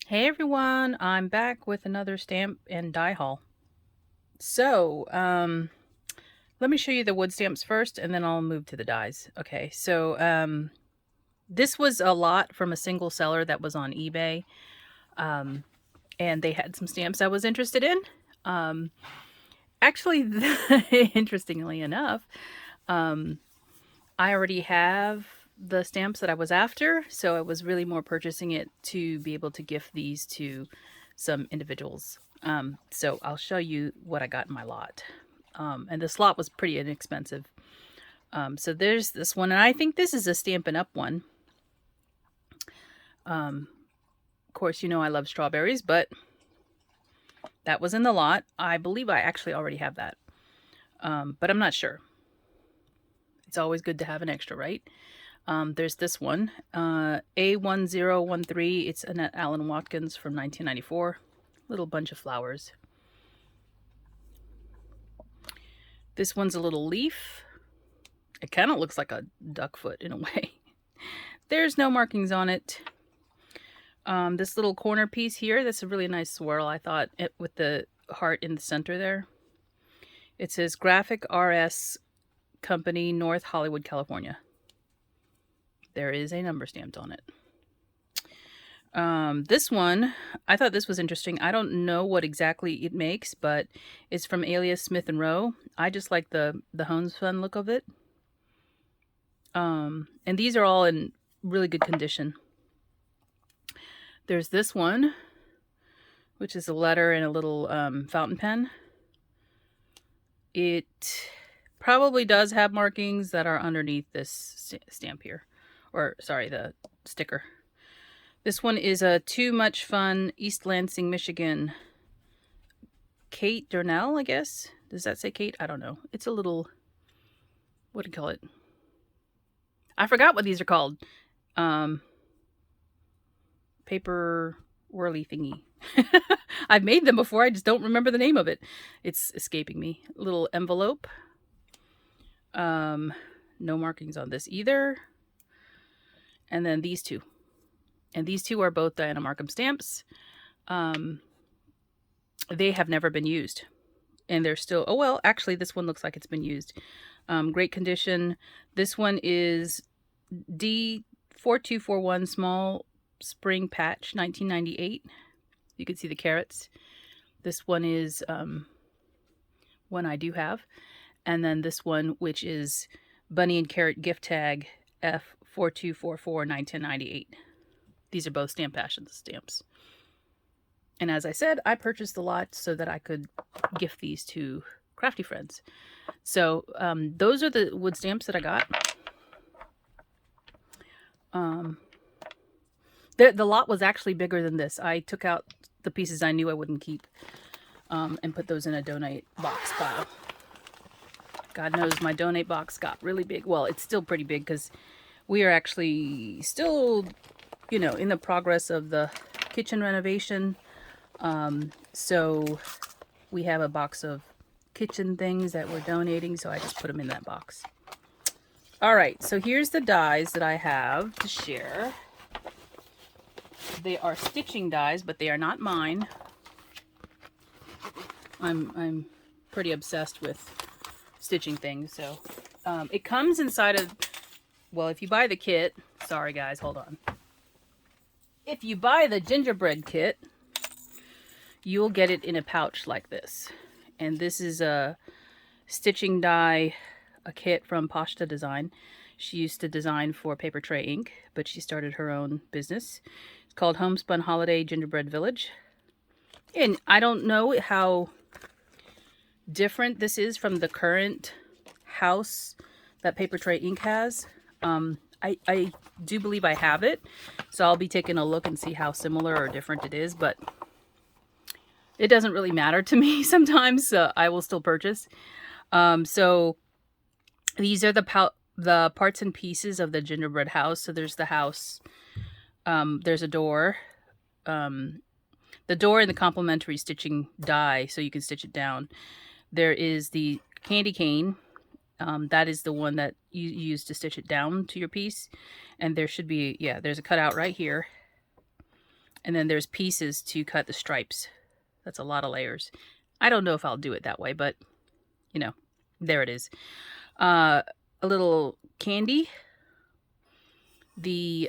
Hey everyone, I'm back with another stamp and die haul. So, let me show you the wood stamps first and then I'll move to the dies. Okay, so this was a lot from a single seller that was on eBay. Um, and they had some stamps I was interested in. Um, actually, interestingly enough, um, I already have the stamps that I was after, so I was really more purchasing it to be able to gift these to some individuals. So I'll show you what I got in my lot. And this lot was pretty inexpensive. So there's this one, and I think this is a Stampin' Up! One. Of course, you know I love strawberries, but that was in the lot. I believe I actually already have that, but I'm not sure. It's always good to have an extra, right? There's this one, A1013. It's Annette Allen Watkins from 1994. Little bunch of flowers. This one's a little leaf. It kind of looks like a duck foot in a way. There's no markings on it. This little corner piece here, that's a really nice swirl, I thought, with the heart in the center there. It says Graphic RS Company, North Hollywood, California. There is a number stamped on it. This one, I thought this was interesting. I don't know what exactly it makes, but it's from Alias Smith and Rowe. I just like the homespun look of it. And these are all in really good condition. There's this one, which is a letter and a little fountain pen. It probably does have markings that are underneath this stamp here. Or, sorry, the sticker. This one is a Too Much Fun, East Lansing, Michigan. Kate Durnell, I guess. Does that say Kate? I don't know. It's a little, what do you call it? I forgot what these are called. Paper whirly thingy. I've made them before. I just don't remember the name of it. It's escaping me. Little envelope. No markings on this either. And then these two. And these two are both Diana Markham stamps. They have never been used. And they're still, oh well, actually this one looks like it's been used. Great condition. This one is D4241 Small Spring Patch 1998. You can see the carrots. This one is one I do have. And then this one, which is Bunny and Carrot Gift Tag F4244 1998. These are both Stamp Passions stamps. And as I said, I purchased a lot so that I could gift these to crafty friends. So those are the wood stamps that I got. The lot was actually bigger than this. I took out the pieces I knew I wouldn't keep and put those in a donate box pile. God knows my donate box got really big. Well, it's still pretty big because we are actually still, you know, in the progress of the kitchen renovation. So we have a box of kitchen things that we're donating, so I just put them in that box. All right, so here's the dies that I have to share. They are stitching dies, but they are not mine. I'm pretty obsessed with stitching things, so it comes inside of, well, if you buy the kit, sorry guys, hold on. If you buy the gingerbread kit, you'll get it in a pouch like this. And this is a stitching die, a kit from Pashta Design. She used to design for Paper Tray Inc., but she started her own business. It's called Homespun Holiday Gingerbread Village. And I don't know how different this is from the current house that Paper Tray Inc. has. I do believe I have it, so I'll be taking a look and see how similar or different it is, but it doesn't really matter to me sometimes, so I will still purchase. So these are the parts and pieces of the gingerbread house. So there's the house, there's a door, the door and the complementary stitching die, so you can stitch it down. There is the candy cane. That is the one that you use to stitch it down to your piece. And there should be, yeah, there's a cutout right here. And then there's pieces to cut the stripes. That's a lot of layers. I don't know if I'll do it that way, but you know, there it is. A little candy. The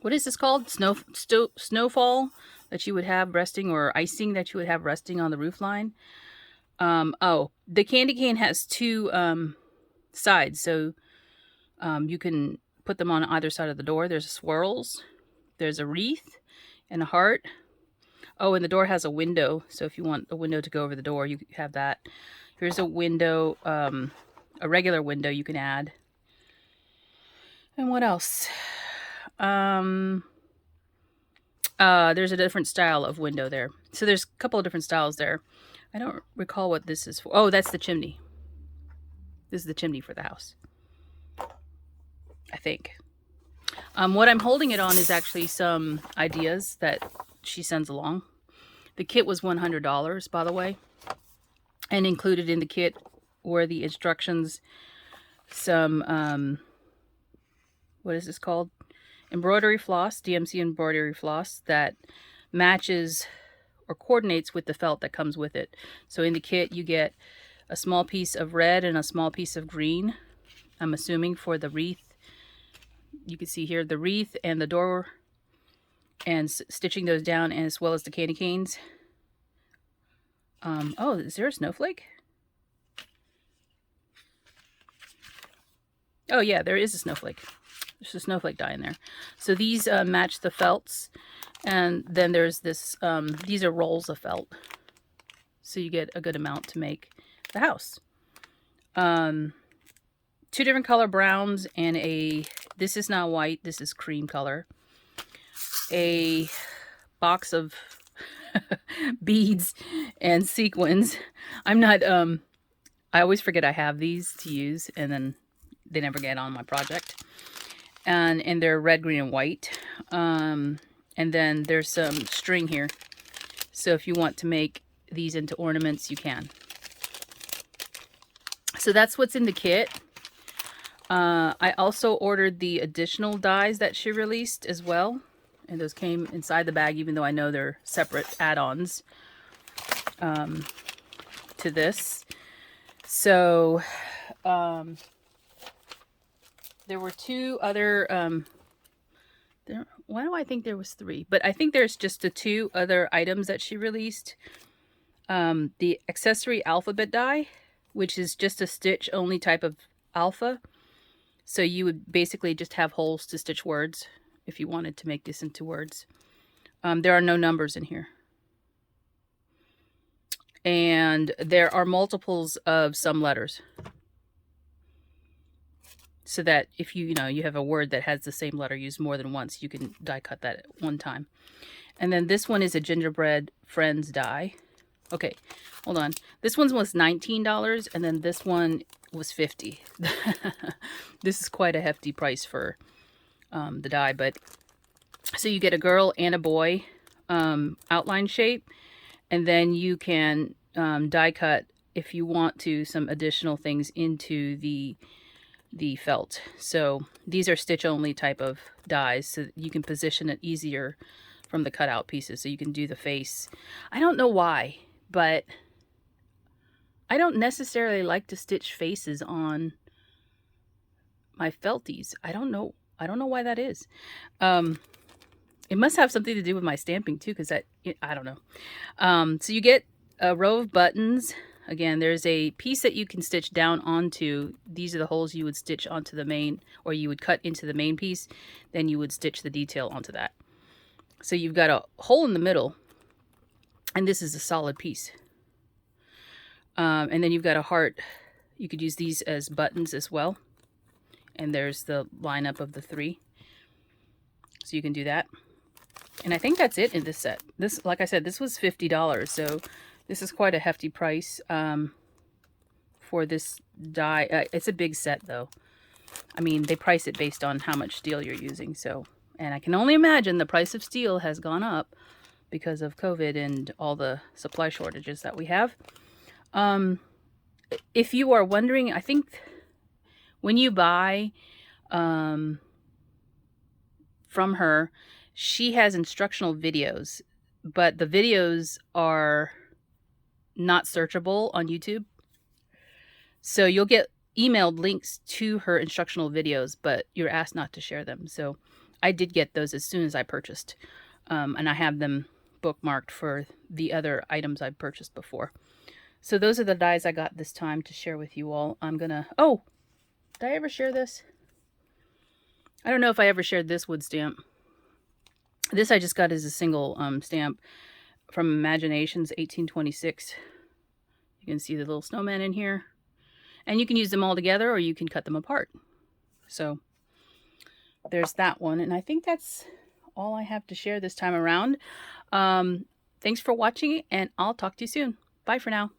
what is this called? Snowfall that you would have resting, or icing that you would have resting on the roof line. Oh, the candy cane has two sides, so you can put them on either side of the door. There's swirls, there's a wreath, and a heart. Oh, and the door has a window, so if you want a window to go over the door, you have that. Here's a window, a regular window you can add. And what else? There's a different style of window there. So there's a couple of different styles there. I don't recall what this is for. Oh, that's the chimney. This is the chimney for the house, I think. What I'm holding it on is actually some ideas that she sends along. The kit was $100, by the way. And included in the kit were the instructions, some, what is this called? Embroidery floss, DMC embroidery floss that matches or coordinates with the felt that comes with it. So in the kit you get a small piece of red and a small piece of green, I'm assuming for the wreath. You can see here the wreath and the door, and stitching those down, and as well as the candy canes. Oh, is there a snowflake? Oh yeah, there is a snowflake. There's a snowflake die in there. So these match the felts. And then there's this, these are rolls of felt. So you get a good amount to make the house. Two different color browns and this is not white, this is cream color. A box of beads and sequins. I'm not, I always forget I have these to use, and then they never get on my project. And they're red, green, and white. And then there's some string here. So if you want to make these into ornaments, you can. So that's what's in the kit. I also ordered the additional dies that she released as well. And those came inside the bag, even though I know they're separate add-ons to this. So there were two other, why do I think there was three? But I think there's just the two other items that she released. The accessory alphabet die, which is just a stitch only type of alpha. So you would basically just have holes to stitch words if you wanted to make this into words. There are no numbers in here. And there are multiples of some letters. So that if you have a word that has the same letter used more than once, you can die cut that at one time. And then this one is a gingerbread friends die. Okay, hold on. This one was $19, and then this one was $50. This is quite a hefty price for the die. But so you get a girl and a boy outline shape, and then you can die cut, if you want to, some additional things into the felt. So these are stitch only type of dies, so you can position it easier from the cutout pieces. So you can do the face. I don't know why, but I don't necessarily like to stitch faces on my felties. I don't know why that is. It must have something to do with my stamping too, because I don't know. So you get a row of buttons. Again, there's a piece that you can stitch down onto. These are the holes you would stitch onto the main, or you would cut into the main piece. Then you would stitch the detail onto that. So you've got a hole in the middle, and this is a solid piece. And then you've got a heart. You could use these as buttons as well. And there's the lineup of the three. So you can do that. And I think that's it in this set. This, like I said, this was $50. So this is quite a hefty price for this die. It's a big set, though. I mean, they price it based on how much steel you're using. So, and I can only imagine the price of steel has gone up because of COVID and all the supply shortages that we have. If you are wondering, I think when you buy from her, she has instructional videos, but the videos are not searchable on YouTube. So you'll get emailed links to her instructional videos, but you're asked not to share them. So I did get those as soon as I purchased, and I have them bookmarked for the other items I've purchased before. So those are the dies I got this time to share with you all. I'm gonna, oh, did I ever share this? I don't know if I ever shared this wood stamp. This I just got as a single stamp from Imaginations 1826. You can see the little snowman in here. And you can use them all together or you can cut them apart. So there's that one. And I think that's all I have to share this time around. Thanks for watching, and I'll talk to you soon. Bye for now.